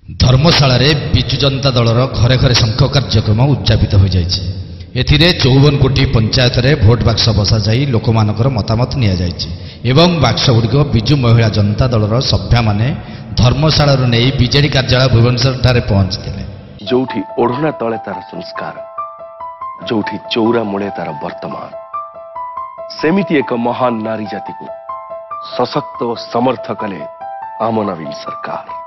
धर्मशाला विजु जनता दलर घरे घरे शंख कार्यक्रम उद्यापित हो जाइए। एथिरे 54 कोटी पंचायत रे भोट बाक्स बसा जाई लोकमानकर मतामत निया जाइए एवं बाक्स गुड़िक विजु महिला जनता दलर सभ्या माने धर्मशाला नहीं बीजेडी कार्यालय भुवनेश्वर ठारे पहुंचते। जोठी ओढ़ना तले तार संस्कार, जोठी चौरा मुड़े तार वर्तमान, सेमिति एक महान नारी जाति को सशक्त और समर्थ कले आम नवीन सरकार।